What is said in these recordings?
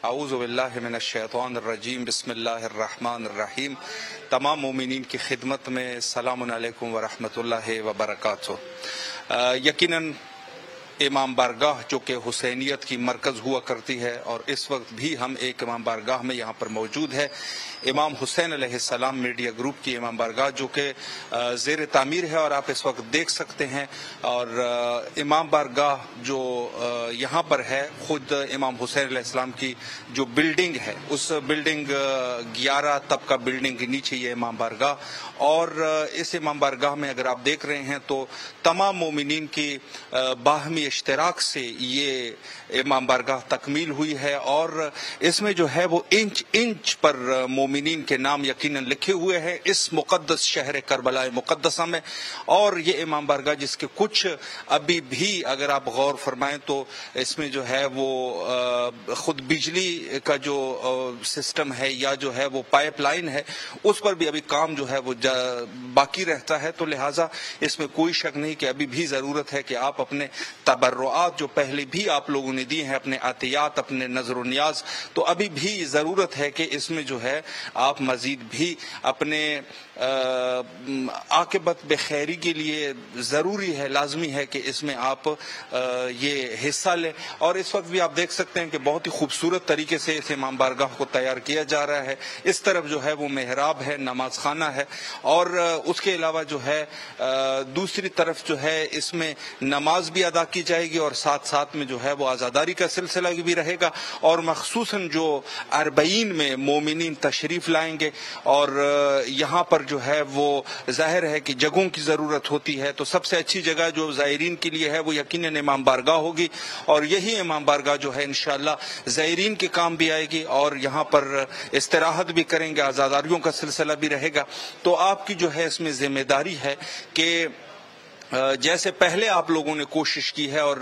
اعوذ باللہ من الشیطان الرجیم بسم اللہ الرحمن الرحیم۔ تمام مومنین کی خدمت میں السلام علیکم ورحمۃ اللہ وبرکاتہ۔ یقیناً امام بارگاہ جو کہ حسینیت کی مرکز ہوا کرتی ہے، اور اس وقت بھی ہم ایک امام بارگاہ میں یہاں پر موجود ہے، امام حسین علیہ السلام میڈیا گروپ کی امام بارگاہ جو کہ زیر تعمیر ہے، اور آپ اس وقت دیکھ سکتے ہیں۔ اور امام بارگاہ جو یہاں پر ہے، خود امام حسین علیہ السلام کی جو بلڈنگ ہے، اس بلڈنگ 11 طبقہ بلڈنگ کے نیچے یہ امام بارگاہ، اور اس امام بارگاہ میں اگر آپ دیکھ رہے ہیں تو تمام مومنین کی باہمی اشتراک سے یہ امام بارگاہ تکمیل ہوئی ہے، اور اس میں جو ہے وہ انچ انچ پر مومنین کے نام یقیناً لکھے ہوئے ہیں اس مقدس شہر کربلا مقدسہ میں۔ اور یہ امام بارگاہ جس کے کچھ ابھی بھی اگر آپ غور فرمائیں تو اس میں جو ہے وہ خود بجلی کا جو سسٹم ہے یا جو ہے وہ پائپ لائن ہے، اس پر بھی ابھی کام جو ہے وہ باقی رہتا ہے، تو لہٰذا اس میں کوئی شک نہیں کہ ابھی بھی ضرورت ہے کہ آپ اپنے تبرعات جو پہلے بھی آپ لوگوں نے دی ہیں، اپنے عطیات، اپنے نظر و نیاز، تو ابھی بھی ضرورت ہے کہ اس میں جو ہے آپ مزید بھی اپنے عاقبت بخیری کے لیے ضروری ہے، لازمی ہے کہ اس میں آپ یہ حصہ لیں۔ اور اس وقت بھی آپ دیکھ سکتے ہیں کہ بہت ہی خوبصورت طریقے سے اس امام بارگاہ کو تیار کیا جا رہا ہے۔ اس طرف جو ہے وہ محراب ہے، نماز خانہ ہے، اور اس کے علاوہ جو ہے دوسری طرف جو ہے اس میں نماز بھی ادا کی جائے گی، اور ساتھ ساتھ میں جو ہے وہ عزاداری کا سلسلہ بھی رہے گا، اور مخصوصاً جو 40 میں مومنین تشریف لائیں گے، اور یہاں پر جو ہے وہ ظاہر ہے کہ جگہوں کی ضرورت ہوتی ہے، تو سب سے اچھی جگہ جو زائرین کے لیے ہے وہ یقیناً امام بارگاہ ہوگی، اور یہی امام بارگاہ جو ہے انشاءاللہ زائرین کے کام بھی آئے گی، اور یہاں پر استراحت بھی کریں گے، عزاداریوں کا سلسلہ بھی رہے گا۔ تو آپ کی جو ہے اس میں ذمہ داری ہے کہ جیسے پہلے آپ لوگوں نے کوشش کی ہے، اور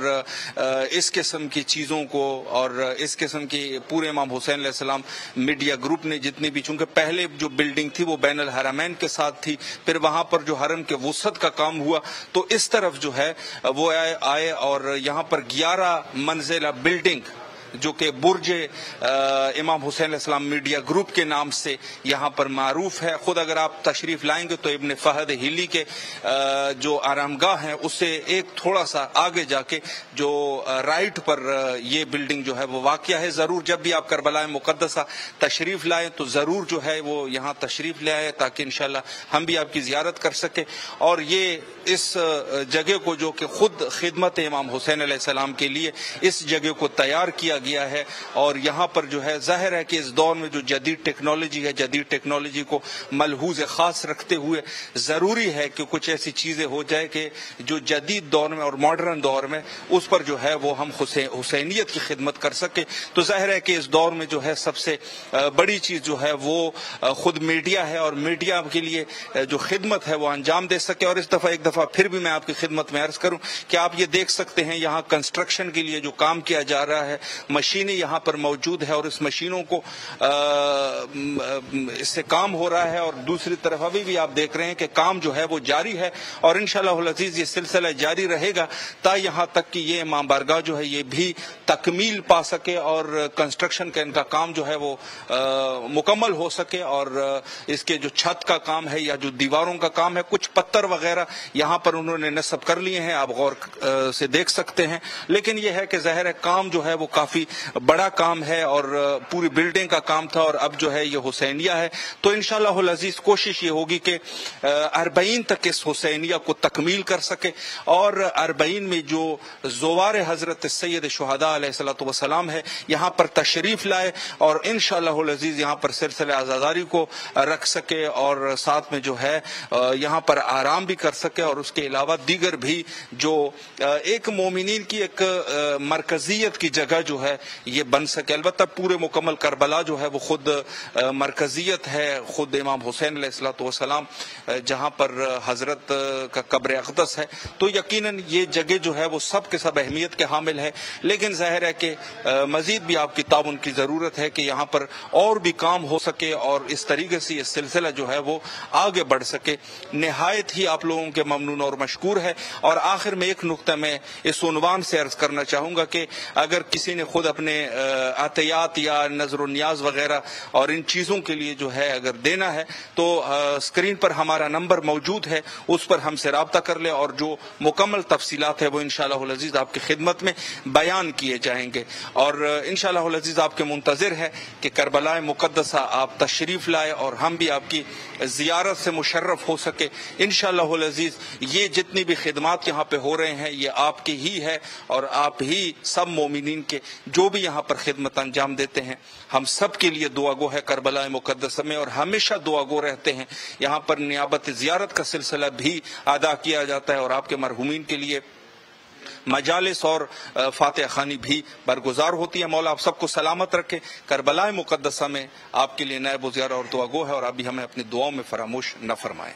اس قسم کی چیزوں کو اور اس قسم کی پورے امام حسین علیہ السلام میڈیا گروپ نے جتنی بھی، چونکہ پہلے جو بلڈنگ تھی وہ بین الحرمین کے ساتھ تھی، پھر وہاں پر جو حرم کے وسعت کا کام ہوا تو اس طرف جو ہے وہ آئے، اور یہاں پر 11 منزلہ بلڈنگ جو کہ برج امام حسین علیہ السلام میڈیا گروپ کے نام سے یہاں پر معروف ہے۔ خود اگر آپ تشریف لائیں گے تو ابن فہد ہلی کے جو آرامگاہ ہیں اس سے ایک تھوڑا سا آگے جا کے جو رائٹ پر یہ بلڈنگ جو ہے وہ واقع ہے۔ ضرور جب بھی آپ کربلا مقدسہ تشریف لائیں تو ضرور جو ہے وہ یہاں تشریف لے آئے، تاکہ انشاءاللہ ہم بھی آپ کی زیارت کر سکیں۔ اور یہ اس جگہ کو جو کہ خود خدمت امام حسین علیہ السلام کے لیے اس جگہ کو تیار کیا گیا ہے، اور یہاں پر جو ہے ظاہر ہے کہ اس دور میں جو جدید ٹیکنالوجی ہے، جدید ٹیکنالوجی کو ملحوظ خاص رکھتے ہوئے ضروری ہے کہ کچھ ایسی چیزیں ہو جائے کہ جو جدید دور میں اور ماڈرن دور میں اس پر جو ہے وہ ہم حسینیت کی خدمت کر سکیں۔ تو ظاہر ہے کہ اس دور میں جو ہے سب سے بڑی چیز جو ہے وہ خود میڈیا ہے، اور میڈیا کے لیے جو خدمت ہے وہ انجام دے سکے۔ اور اس دفعہ ایک دفعہ پھر بھی میں آپ کی خدمت میں عرض کروں کہ آپ یہ دیکھ سکتے ہیں یہاں کنسٹرکشن کے لیے جو کام کیا جا رہا ہے، مشینیں یہاں پر موجود ہے، اور اس مشینوں کو اس سے کام ہو رہا ہے، اور دوسری طرف ابھی بھی آپ دیکھ رہے ہیں کہ کام جو ہے وہ جاری ہے، اور انشاءاللہ العزیز یہ سلسلہ جاری رہے گا تا یہاں تک کہ یہ امام بارگاہ جو ہے یہ بھی تکمیل پا سکے، اور کنسٹرکشن کا ان کا کام جو ہے وہ مکمل ہو سکے، اور اس کے جو چھت کا کام ہے یا جو دیواروں کا کام ہے، کچھ پتھر وغیرہ یہاں پر انہوں نے نصب کر لیے ہیں، آپ غور سے دیکھ سکتے ہیں۔ لیکن یہ ہے کہ ظاہر ہے کام جو ہے وہ کافی بڑا کام ہے، اور پوری بلڈنگ کا کام تھا، اور اب جو ہے یہ حسینیہ ہے۔ تو انشاءاللہ العزیز کوشش یہ ہوگی کہ 40 تک اس حسینیہ کو تکمیل کر سکے، اور 40 میں جو زوار حضرت سید شہداء علیہ السلام ہے یہاں پر تشریف لائے، اور انشاءاللہ العزیز یہاں پر سلسلہ عزاداری کو رکھ سکے، اور ساتھ میں جو ہے یہاں پر آرام بھی کر سکے، اور اس کے علاوہ دیگر بھی جو ایک مومنین کی ایک مرکزیت کی جگہ جو ہے یہ بن سکے۔ البتہ پورے مکمل کربلا جو ہے وہ خود مرکزیت ہے، خود امام حسین علیہ السلام جہاں پر حضرت کا قبر اقدس ہے، تو یقیناً یہ جگہ جو ہے وہ سب کے سب اہمیت کے حامل ہے۔ لیکن ظاہر ہے کہ مزید بھی آپ کی تعاون کی ضرورت ہے کہ یہاں پر اور بھی کام ہو سکے، اور اس طریقے سے یہ سلسلہ جو ہے وہ آگے بڑھ سکے۔ نہایت ہی آپ لوگوں کے ممنون اور مشکور ہے۔ اور آخر میں ایک نقطہ میں اس عنوان سے عرض کرنا چاہوں گا کہ اگر کسی نے خود اپنے عطیات یا نظر و نیاز وغیرہ اور ان چیزوں کے لیے جو ہے اگر دینا ہے تو اسکرین پر ہمارا نمبر موجود ہے، اس پر ہم سے رابطہ کر لیں اور جو مکمل تفصیلات ہے وہ انشاءاللہ العزیز آپ کی خدمت میں بیان کیے جائیں گے. اور انشاءاللہ العزیز آپ کے منتظر ہے کہ کربلا مقدسہ آپ تشریف لائے اور ہم بھی آپ کی زیارت سے مشرف ہو سکے. انشاءاللہ العزیز یہ جتنی بھی خدمات یہاں پہ ہو رہے ہیں یہ آپ کی ہی ہے اور آپ ہی سب مومنین کے جو بھی یہاں پر خدمت انجام دیتے ہیں ہم سب کے لیے دعا گو ہے کربلا مقدسہ میں، اور ہمیشہ دعا گو رہتے ہیں. یہاں پر نیابت زیارت کا سلسلہ بھی ادا کیا جاتا ہے اور آپ کے مرحومین کے لیے مجالس اور فاتحہ خوانی بھی برگزار ہوتی ہے. مولا آپ سب کو سلامت رکھے. کربلا مقدسہ میں آپ کے لیے نائب و زیارہ اور دعا گو ہے اور ابھی ہمیں اپنی دعاؤں میں فراموش نہ فرمائیں.